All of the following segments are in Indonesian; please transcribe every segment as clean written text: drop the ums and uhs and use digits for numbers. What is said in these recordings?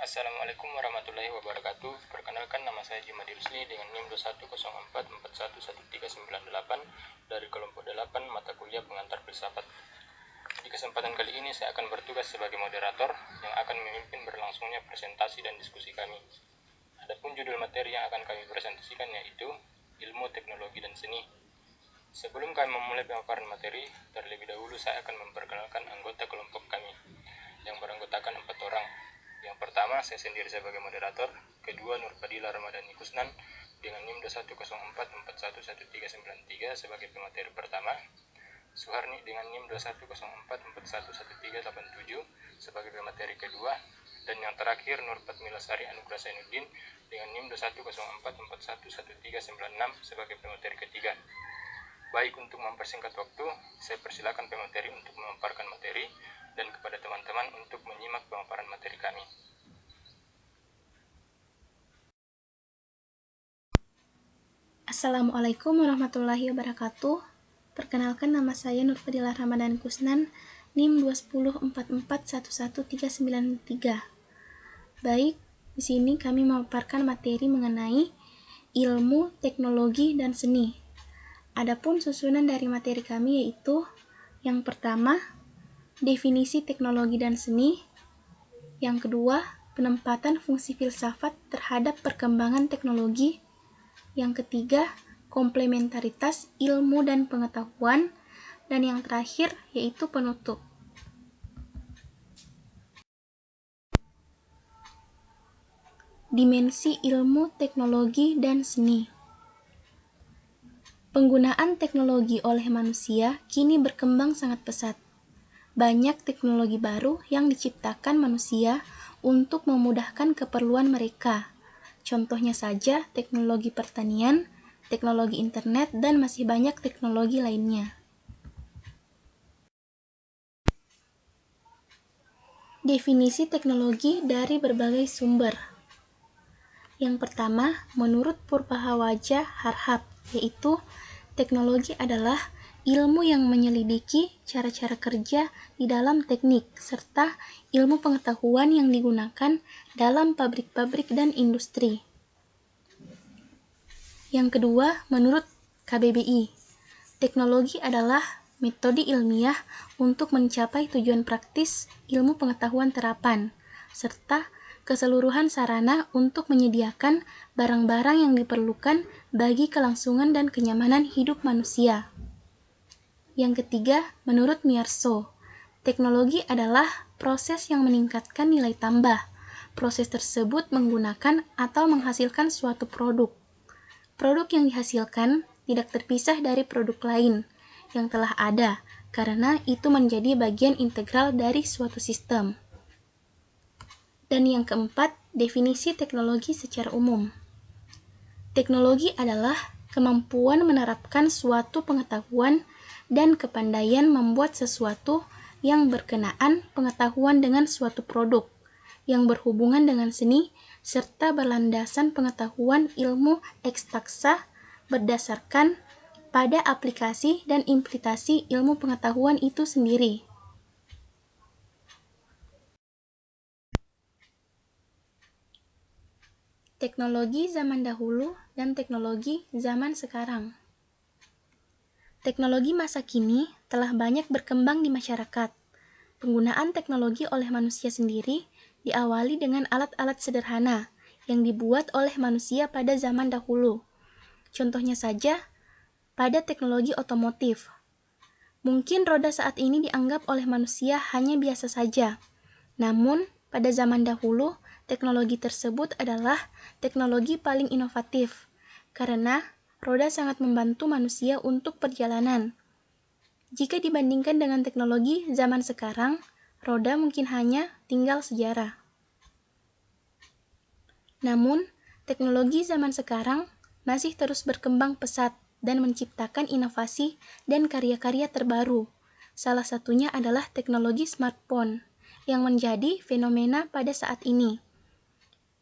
Assalamualaikum warahmatullahi wabarakatuh. Perkenalkan, nama saya Jimadi Rusli dengan NIM 21044411398 dari kelompok 8 mata kuliah pengantar filsafat. Di kesempatan kali ini saya akan bertugas sebagai moderator yang akan memimpin berlangsungnya presentasi dan diskusi kami. Adapun judul materi yang akan kami presentasikan yaitu Ilmu, Teknologi, dan Seni. Sebelum kami memulai pemaparan materi, terlebih dahulu saya akan memperkenalkan anggota kelompok kami yang beranggotakan 4 orang. Yang pertama, saya sendiri sebagai moderator. Kedua, Nurfadila Ramadhani Kusnan dengan NIM 21044411393 sebagai pemateri pertama. Suharni dengan NIM 21044411387 sebagai pemateri kedua. Dan yang terakhir, Nurfatmila Sari Anugrah Zainuddin dengan NIM 21044411396 sebagai pemateri ketiga. Baik, untuk mempersingkat waktu, saya persilakan pemateri untuk memaparkan materi dan kepada teman-teman untuk menyimak pemaparan materi kami. Assalamualaikum warahmatullahi wabarakatuh. Perkenalkan, nama saya Nurfadila Ramadhani Kusnan, NIM 21044111393. Baik, di sini kami memaparkan materi mengenai ilmu, teknologi, dan seni. Adapun susunan dari materi kami yaitu yang pertama, definisi teknologi dan seni. Yang kedua, penempatan fungsi filsafat terhadap perkembangan teknologi. Yang ketiga, komplementaritas ilmu dan pengetahuan. Dan yang terakhir yaitu penutup. Dimensi ilmu, teknologi, dan seni. Penggunaan teknologi oleh manusia kini berkembang sangat pesat. Banyak teknologi baru yang diciptakan manusia untuk memudahkan keperluan mereka. Contohnya saja teknologi pertanian, teknologi internet, dan masih banyak teknologi lainnya. Definisi teknologi dari berbagai sumber. Yang pertama, menurut Purbahawaja Harhab, yaitu teknologi adalah ilmu yang menyelidiki cara-cara kerja di dalam teknik, serta ilmu pengetahuan yang digunakan dalam pabrik-pabrik dan industri. Yang kedua, menurut KBBI, teknologi adalah metode ilmiah untuk mencapai tujuan praktis ilmu pengetahuan terapan, serta keseluruhan sarana untuk menyediakan barang-barang yang diperlukan bagi kelangsungan dan kenyamanan hidup manusia. Yang ketiga, menurut Miyarso, teknologi adalah proses yang meningkatkan nilai tambah. Proses tersebut menggunakan atau menghasilkan suatu produk. Produk yang dihasilkan tidak terpisah dari produk lain yang telah ada, karena itu menjadi bagian integral dari suatu sistem. Dan yang keempat, definisi teknologi secara umum. Teknologi adalah kemampuan menerapkan suatu pengetahuan dan kepandaian membuat sesuatu yang berkenaan pengetahuan dengan suatu produk, yang berhubungan dengan seni, serta berlandasan pengetahuan ilmu eksakta berdasarkan pada aplikasi dan implementasi ilmu pengetahuan itu sendiri. Teknologi zaman dahulu dan teknologi zaman sekarang. Teknologi masa kini telah banyak berkembang di masyarakat. Penggunaan teknologi oleh manusia sendiri diawali dengan alat-alat sederhana yang dibuat oleh manusia pada zaman dahulu. Contohnya saja, pada teknologi otomotif. Mungkin roda saat ini dianggap oleh manusia hanya biasa saja. Namun, pada zaman dahulu, teknologi tersebut adalah teknologi paling inovatif, karena roda sangat membantu manusia untuk perjalanan. Jika dibandingkan dengan teknologi zaman sekarang, roda mungkin hanya tinggal sejarah. Namun, teknologi zaman sekarang masih terus berkembang pesat dan menciptakan inovasi dan karya-karya terbaru. Salah satunya adalah teknologi smartphone yang menjadi fenomena pada saat ini.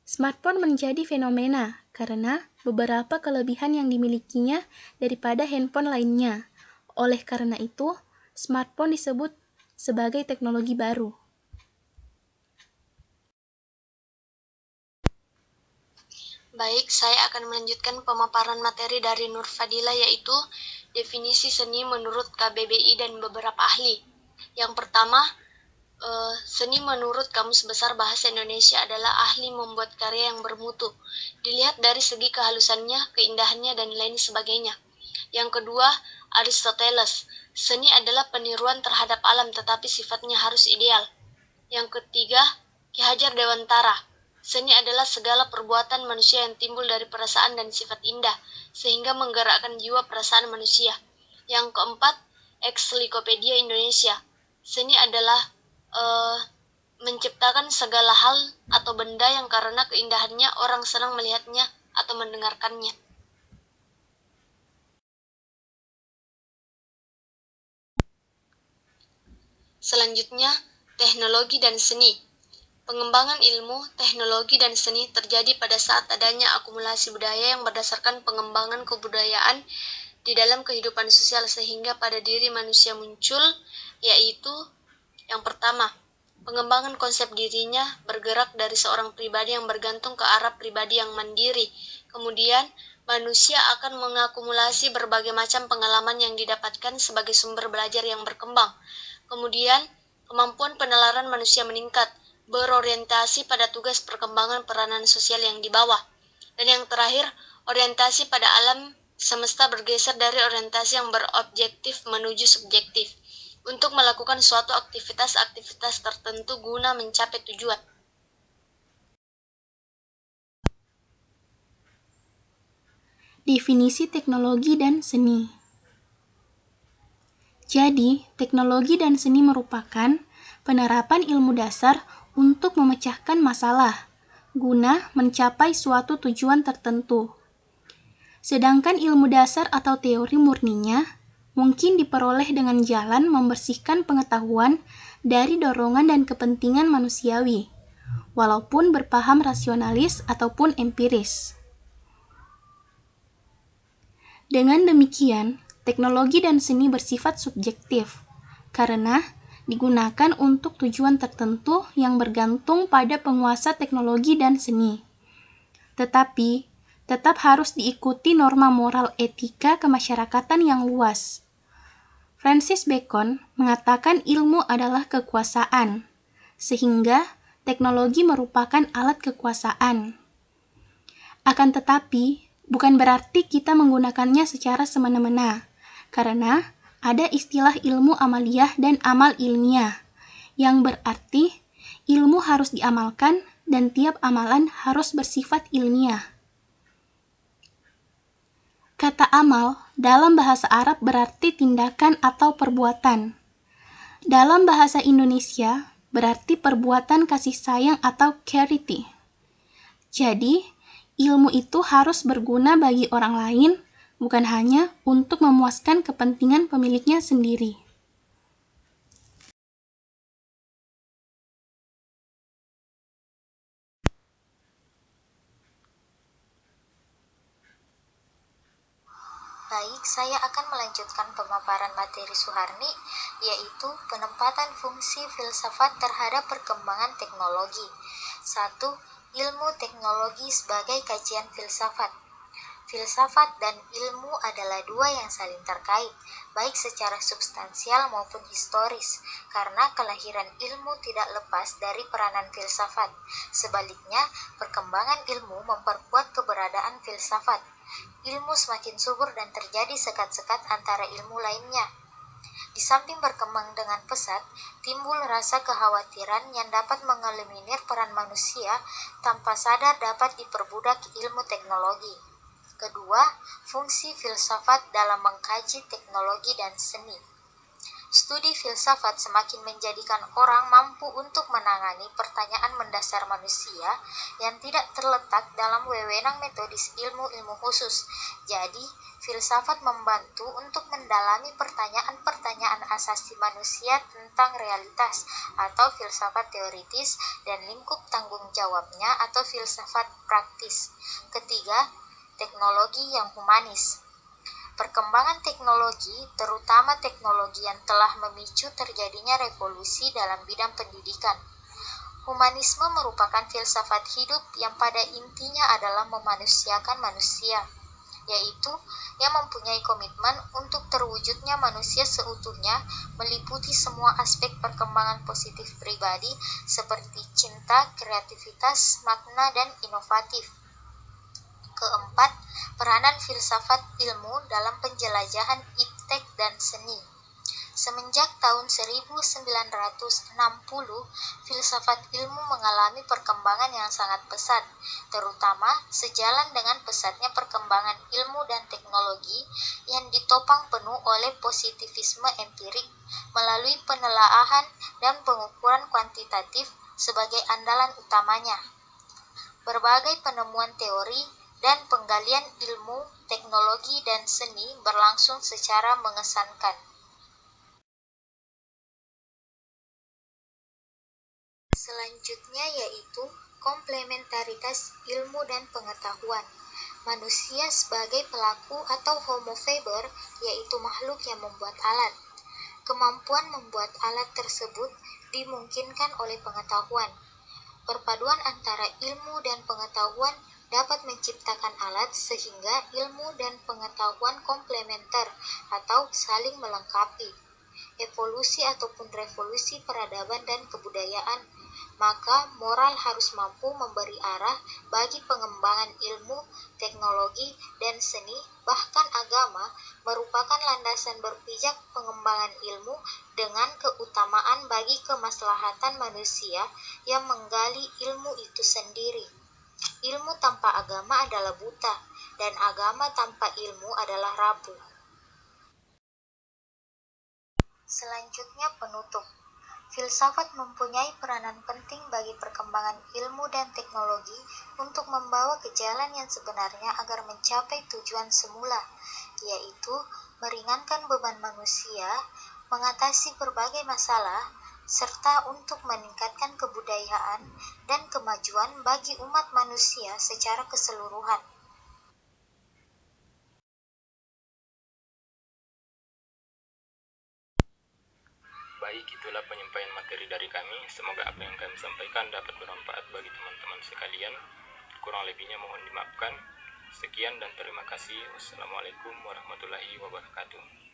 Smartphone menjadi fenomena karena beberapa kelebihan yang dimilikinya daripada handphone lainnya. Oleh karena itu, smartphone disebut sebagai teknologi baru. Baik, saya akan melanjutkan pemaparan materi dari Nur Fadila, yaitu definisi seni menurut KBBI dan beberapa ahli. Yang pertama, seni menurut Kamus Besar Bahasa Indonesia adalah ahli membuat karya yang bermutu, dilihat dari segi kehalusannya, keindahannya, dan lain sebagainya. Yang kedua, Aristoteles, seni adalah peniruan terhadap alam tetapi sifatnya harus ideal. Yang ketiga, Ki Hajar Dewantara, seni adalah segala perbuatan manusia yang timbul dari perasaan dan sifat indah, sehingga menggerakkan jiwa perasaan manusia. Yang keempat, Ensiklopedia Indonesia, seni adalah menciptakan segala hal atau benda yang karena keindahannya orang senang melihatnya atau mendengarkannya. Selanjutnya, teknologi dan seni. Pengembangan ilmu, teknologi, dan seni terjadi pada saat adanya akumulasi budaya yang berdasarkan pengembangan kebudayaan di dalam kehidupan sosial, sehingga pada diri manusia muncul, yaitu yang pertama, pengembangan konsep dirinya bergerak dari seorang pribadi yang bergantung ke arah pribadi yang mandiri. Kemudian, manusia akan mengakumulasi berbagai macam pengalaman yang didapatkan sebagai sumber belajar yang berkembang. Kemudian, kemampuan penalaran manusia meningkat, berorientasi pada tugas perkembangan peranan sosial yang dibawa. Dan yang terakhir, orientasi pada alam semesta bergeser dari orientasi yang berobjektif menuju subjektif untuk melakukan suatu aktivitas-aktivitas tertentu guna mencapai tujuan. Definisi teknologi dan seni. Jadi, teknologi dan seni merupakan penerapan ilmu dasar untuk memecahkan masalah, guna mencapai suatu tujuan tertentu. Sedangkan ilmu dasar atau teori murninya mungkin diperoleh dengan jalan membersihkan pengetahuan dari dorongan dan kepentingan manusiawi, walaupun berpaham rasionalis ataupun empiris. Dengan demikian, teknologi dan seni bersifat subjektif, karena digunakan untuk tujuan tertentu yang bergantung pada penguasa teknologi dan seni. Tetapi, tetap harus diikuti norma moral etika kemasyarakatan yang luas. Francis Bacon mengatakan ilmu adalah kekuasaan, sehingga teknologi merupakan alat kekuasaan. Akan tetapi, bukan berarti kita menggunakannya secara semena-mena, karena ada istilah ilmu amaliyah dan amal ilmiah, yang berarti ilmu harus diamalkan dan tiap amalan harus bersifat ilmiah. Kata amal dalam bahasa Arab berarti tindakan atau perbuatan. Dalam bahasa Indonesia berarti perbuatan kasih sayang atau charity. Jadi, ilmu itu harus berguna bagi orang lain, bukan hanya untuk memuaskan kepentingan pemiliknya sendiri. Baik, saya akan melanjutkan pemaparan materi Suharni, yaitu penempatan fungsi filsafat terhadap perkembangan teknologi. 1. Ilmu teknologi sebagai kajian filsafat. Filsafat dan ilmu adalah dua yang saling terkait, baik secara substansial maupun historis, karena kelahiran ilmu tidak lepas dari peranan filsafat. Sebaliknya, perkembangan ilmu memperkuat keberadaan filsafat. Ilmu semakin subur dan terjadi sekat-sekat antara ilmu lainnya. Di samping berkembang dengan pesat, timbul rasa kekhawatiran yang dapat mengeliminir peran manusia tanpa sadar dapat diperbudak ilmu teknologi. Kedua, fungsi filsafat dalam mengkaji teknologi dan seni. Studi filsafat semakin menjadikan orang mampu untuk menangani pertanyaan mendasar manusia yang tidak terletak dalam wewenang metodis ilmu-ilmu khusus. Jadi, filsafat membantu untuk mendalami pertanyaan-pertanyaan asasi manusia tentang realitas atau filsafat teoritis dan lingkup tanggung jawabnya atau filsafat praktis. Ketiga, teknologi yang humanis. Perkembangan teknologi, terutama teknologi yang telah memicu terjadinya revolusi dalam bidang pendidikan. Humanisme merupakan filsafat hidup yang pada intinya adalah memanusiakan manusia, yaitu yang mempunyai komitmen untuk terwujudnya manusia seutuhnya, meliputi semua aspek perkembangan positif pribadi seperti cinta, kreativitas, makna, dan inovatif. Keempat, peranan filsafat ilmu dalam penjelajahan iptek dan seni. Semenjak tahun 1960, filsafat ilmu mengalami perkembangan yang sangat pesat, terutama sejalan dengan pesatnya perkembangan ilmu dan teknologi yang ditopang penuh oleh positivisme empirik melalui penelaahan dan pengukuran kuantitatif sebagai andalan utamanya. Berbagai penemuan teori dan penggalian ilmu, teknologi, dan seni berlangsung secara mengesankan. Selanjutnya yaitu komplementaritas ilmu dan pengetahuan. Manusia sebagai pelaku atau homo faber, yaitu makhluk yang membuat alat. Kemampuan membuat alat tersebut dimungkinkan oleh pengetahuan. Perpaduan antara ilmu dan pengetahuan dapat menciptakan alat sehingga ilmu dan pengetahuan komplementer atau saling melengkapi. Evolusi ataupun revolusi peradaban dan kebudayaan, maka moral harus mampu memberi arah bagi pengembangan ilmu, teknologi, dan seni, bahkan agama merupakan landasan berpijak pengembangan ilmu dengan keutamaan bagi kemaslahatan manusia yang menggali ilmu itu sendiri. Ilmu tanpa agama adalah buta, dan agama tanpa ilmu adalah rapuh. Selanjutnya penutup. Filsafat mempunyai peranan penting bagi perkembangan ilmu dan teknologi untuk membawa ke jalan yang sebenarnya agar mencapai tujuan semula, yaitu meringankan beban manusia, mengatasi berbagai masalah, serta untuk meningkatkan kebudayaan dan kemajuan bagi umat manusia secara keseluruhan. Baik, itulah penyampaian materi dari kami. Semoga apa yang kami sampaikan dapat bermanfaat bagi teman-teman sekalian. Kurang lebihnya mohon dimaafkan. Sekian dan terima kasih. Wassalamualaikum warahmatullahi wabarakatuh.